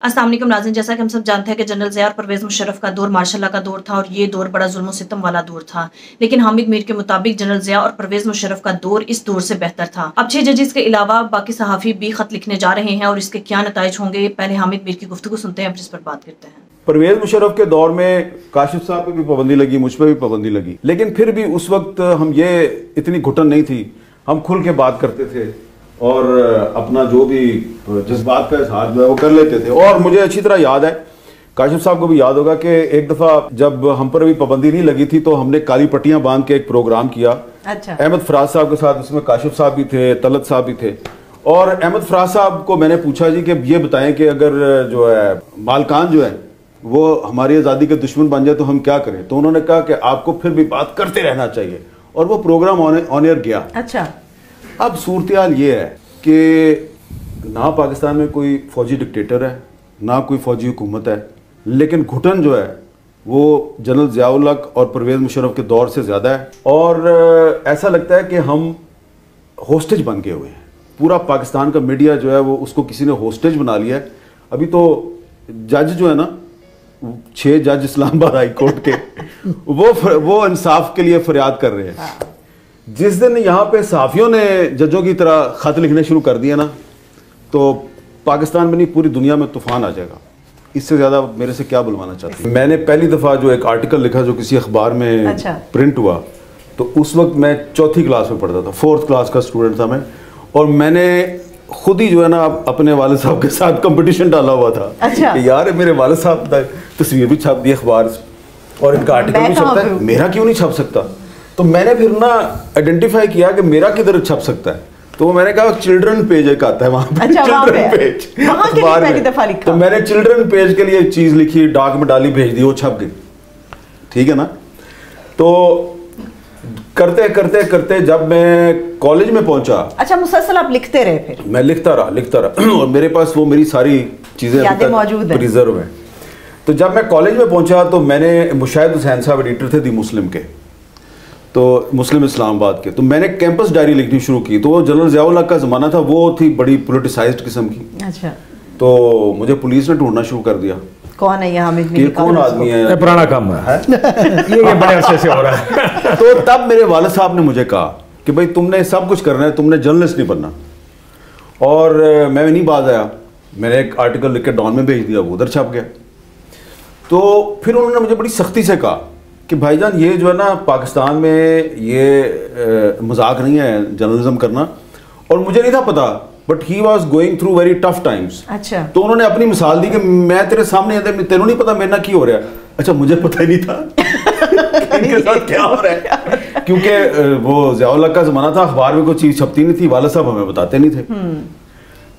अस्सलाम वालेकुम नाज़रीन, जैसा कि हम सब जानते हैं कि जनरल ज़िया और परवेज़ मुशर्रफ का दौर मार्शल का दौर था और ये दौर बड़ा जुल्म सितम वाला दौर था। लेकिन हामिद मीर के मुताबिक जनरल ज़िया और परवेज़ मुशर्रफ का दौर इस दौर से बेहतर था। अब 6 जजेस के अलावा बाकी सहाफ़ी भी खत लिखने जा रहे हैं और इसके क्या नताइज होंगे, पहले हामिद मीर की गुफ्तगू सुनते हैं, फिर इस पर बात करते हैं। परवेज़ मुशर्रफ के दौर में काशिफ साहब पे भी पाबंदी लगी, मुझ पर भी पाबंदी लगी, लेकिन फिर भी उस वक्त हम ये इतनी घुटन नहीं थी, हम खुल के बात करते थे और अपना जो भी जज्बात का इजहार जो है वो कर लेते थे। और मुझे अच्छी तरह याद है, काशिफ साहब को भी याद होगा कि एक दफ़ा जब हम पर भी पाबंदी नहीं लगी थी तो हमने काली पट्टियां बांध के एक प्रोग्राम किया। अच्छा। अहमद फराज साहब के साथ, उसमें काशिफ साहब भी थे, तलत साहब भी थे। और अहमद फराज साहब को मैंने पूछा जी कि ये बताएं कि अगर जो है मालकान जो है वो हमारी आज़ादी के दुश्मन बन जाए तो हम क्या करें। तो उन्होंने कहा कि आपको फिर भी बात करते रहना चाहिए, और वो प्रोग्राम ऑन एयर गया। अच्छा। अब सूरत हाल ये है कि ना पाकिस्तान में कोई फौजी डिक्टेटर है, ना कोई फौजी हुकूमत है, लेकिन घुटन जो है वो जनरल ज़ियाउल हक और परवेज़ मुशर्रफ के दौर से ज़्यादा है। और ऐसा लगता है कि हम होस्टेज बन गए हुए हैं। पूरा पाकिस्तान का मीडिया जो है वो उसको किसी ने होस्टेज बना लिया है। अभी तो जज जो है ना, 6 जज इस्लामाबाद हाई कोर्ट के वो इंसाफ के लिए फरियाद कर रहे हैं। जिस दिन यहाँ पे सहाफ़ियों ने जजों की तरह खत लिखने शुरू कर दिया ना, तो पाकिस्तान में नहीं पूरी दुनिया में तूफान आ जाएगा। इससे ज़्यादा मेरे से क्या बुलवाना चाहते हैं। मैंने पहली दफ़ा जो एक आर्टिकल लिखा जो किसी अखबार में अच्छा। प्रिंट हुआ, तो उस वक्त मैं 4th क्लास में पढ़ता था, 4th क्लास का स्टूडेंट था मैं। और मैंने खुद ही जो है ना अपने वालिद साहब के साथ कंपटीशन डाला हुआ था। अच्छा। कि यार मेरे वालिद साहब तस्वीर भी छाप दी अखबार और इनका आर्टिकल भी छपता है, मेरा क्यों नहीं छप सकता। तो मैंने फिर ना आइडेंटिफाई किया कि मेरा किधर छप सकता है। तो मैंने कहा चिल्ड्रन पेज एक आता है वहां पे। अच्छा, चिल्ड्रन पेज अखबार में। तो मैंने चिल्ड्रन पेज के लिए एक चीज लिखी, डाक में डाली, भेज दी, वो छप गई। ठीक है ना। तो करते करते करते जब मैं कॉलेज में पहुंचा। अच्छा, मुसलसल आप लिखते रहे? फिर मैं लिखता रहा और मेरे पास वो मेरी सारी चीजें मौजूद है, रिजर्व है। तो जब मैं कॉलेज में पहुंचा तो मैंने मुशाहिद हुसैन साहब एडिटर थे दी मुस्लिम के, तो मुस्लिम इस्लामाबाद के, तो मैंने कैंपस डायरी लिखनी शुरू की। तो वो जनरल ज़ियाउल हक का ज़माना था, वो थी बड़ी पोलिटिसाइज्ड किस्म की। अच्छा। तो मुझे पुलिस ने ढूंढना शुरू कर दिया, कौन है यहाँ कौन आदमी है, पुराना काम है, ये बड़े अरसे से हो रहा है। तो तब मेरे वालिद साहब ने मुझे कहा कि भाई तुमने सब कुछ करना है, तुमने जर्नलिस्ट नहीं बनना। और मैं नहीं बाज आया, मैंने एक आर्टिकल लिख के डॉन में भेज दिया, वो उधर छप गया। तो फिर उन्होंने मुझे बड़ी सख्ती से कहा कि भाईजान ये जो है ना पाकिस्तान में ये मजाक नहीं है जर्नलिज्म करना। और मुझे नहीं था पता, but he was going through very tough times. अच्छा। तो उन्होंने अपनी मिसाल दी कि मैं तेरे सामने, तेनों नहीं पता मेरे ना की हो रहा है। अच्छा, मुझे पता ही नहीं था इनके साथ क्या हो रहा है, क्योंकि वो ज़ियाउल हक का जमाना था, अखबार में कोई चीज छपती नहीं थी, वालिद साहब हमें बताते नहीं थे।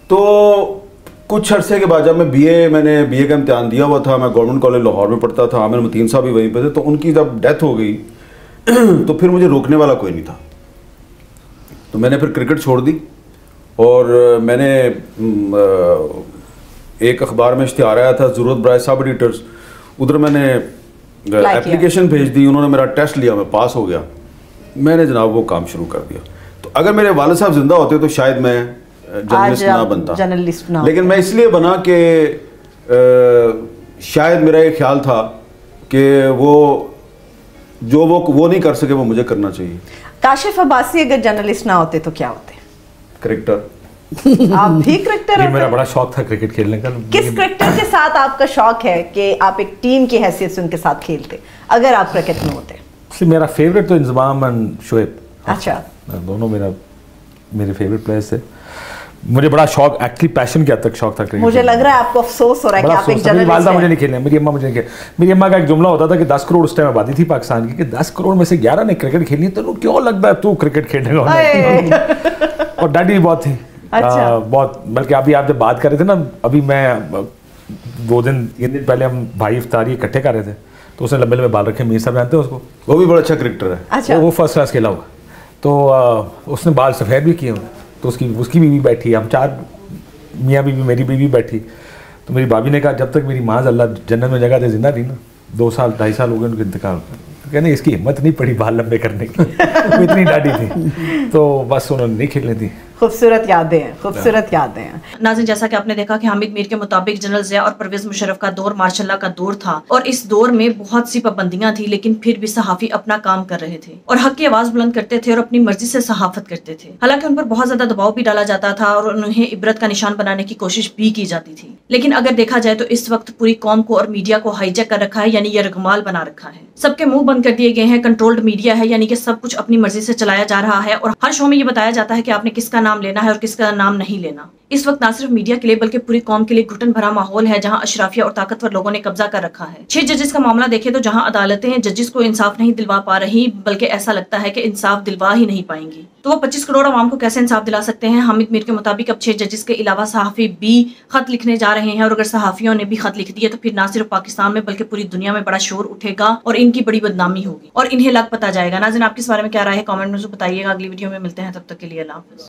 तो कुछ अरसे के बाद जब मैंने बीए का इम्तिहान दिया हुआ था, मैं गवर्नमेंट कॉलेज लाहौर में पढ़ता था, आमिर मतीन साहब भी वहीं पे थे, तो उनकी जब डेथ हो गई तो फिर मुझे रोकने वाला कोई नहीं था। तो मैंने फिर क्रिकेट छोड़ दी और मैंने एक अखबार में इश्तिहार आया था ज़रूरत बराए सब एडिटर्स, उधर मैंने एप्लीकेशन भेज दी, उन्होंने मेरा टेस्ट लिया, मैं पास हो गया, मैंने जनाब वो काम शुरू कर दिया। तो अगर मेरे वालिद साहब जिंदा होते तो शायद मैं जर्नलिस्ट ना बनता, जर्नलिस्ट ना, लेकिन मैं इसलिए बना कि शायद मेरा ये ख्याल था कि वो नहीं कर सके वो मुझे करना चाहिए। काशिफ अब्बासी अगर जर्नलिस्ट ना होते तो क्या होते? क्रिकेटर। आप भी क्रिकेटर होते? मेरा बड़ा शौक था क्रिकेट खेलने का। किस क्रिकेटर के साथ आपका शौक है कि आप एक टीम की हैसियत से उनके साथ खेलते अगर आप क्रिकेट में होते? मेरा फेवरेट तो इंजमाम एंड शोएब। अच्छा। दोनों मेरे फेवरेट प्लेयर्स थे। मुझे बड़ा शौक, एक्चुअली पैशन के हद तक शौक था क्रिकेट। मुझे लग रहा है आपको अफसोस हो रहा है कि आप एक जर्नलिस्ट हैं। मेरी वालिदा मुझे नहीं खेलने, मेरी अम्मा मुझे नहीं खेलने। मेरी अम्मा का एक जुमला होता था कि 10 करोड़ उस टाइम आबादी थी पाकिस्तान की, कि 10 करोड़ में से 11 ने क्रिकेट खेलनी है, तो क्यों लगता है तू क्रिकेट खेलेगा। और डैडी बहुत थी। अच्छा। बहुत, बल्कि अभी आप जब बात कर रहे थे ना, अभी मैं 3 दिन पहले हम भाई इफ्तारी इकट्ठे कर रहे थे, तो उसने लंबे लंबे बाल रखे, मीर साहब जानते हैं उसको, वो भी बड़ा अच्छा क्रिकेटर है। अच्छा। वो फर्स्ट क्लास खेला हुआ, तो उसने बाल सफ़ेद भी किए हुए, तो उसकी बीवी बैठी, हम 4 मियाँ बीवी, मेरी बीवी बैठी। तो मेरी भाभी ने कहा जब तक मेरी माँ अल्लाह जन्नत में जगह दे जिंदा रही ना, 2 साल 2.5 साल हो गए उनके इंतकाल, तो कहने इसकी हिम्मत नहीं पड़ी बाल लंबे करने की वो इतनी डाटी थी। तो बस उन्होंने नहीं खेलनी थी, खूबसूरत यादें हैं, खूबसूरत यादें हैं। नाज़रीन, जैसा कि आपने देखा कि हामिद मीर के मुताबिक जनरल ज़िया और परवेज मुशर्रफ का दौर मार्शल का दौर था और इस दौर में बहुत सी पाबंदियां थी, लेकिन फिर भी सहाफ़ी अपना काम कर रहे थे और हक की आवाज बुलंद करते थे और अपनी मर्जी से सहाफत करते थे। हालांकि उन पर बहुत ज्यादा दबाव भी डाला जाता था और उन्हें इबरत का निशान बनाने की कोशिश भी की जाती थी। लेकिन अगर देखा जाए तो इस वक्त पूरी कौम को और मीडिया को हाईजैक कर रखा है, यानी ये रगमाल बना रखा है। सबके मुंह बंद कर दिए गए हैं, कंट्रोल्ड मीडिया है, यानी कि सब कुछ अपनी मर्जी से चलाया जा रहा है और हर शो में ये बताया जाता है कि आपने किसका नाम लेना है और किसका नाम नहीं लेना। इस वक्त ना सिर्फ मीडिया के लिए बल्कि पूरी कौम के लिए घुटन भरा माहौल है, जहां अशराफिया और ताकतवर लोगों ने कब्जा कर रखा है। 6 जजेस का मामला देखें तो जहां अदालतें जजेस को इंसाफ नहीं दिलवा पा रही, बल्कि ऐसा लगता है कि इंसाफ दिलवा ही नहीं पाएंगी, तो वो 25 करोड़ आवाम को कैसे इंसाफ दिला सकते हैं। हामिद मीर के मुताबिक अब 6 जजेस के अलावा सहाफी भी खत लिखने जा रहे हैं और अगर सहाफियों ने भी खत लिख दिए तो फिर ना सिर्फ पाकिस्तान में बल्कि पूरी दुनिया में बड़ा शोर उठेगा और इनकी बड़ी बदनामी होगी और इन्हें लग पता जाएगा। नाज़रीन, आपकी इस बारे में क्या राय है, कमेंट में बताइएगा। अगली वीडियो में मिलते हैं, तब तक के लिए अल्लाह हाफ़िज़।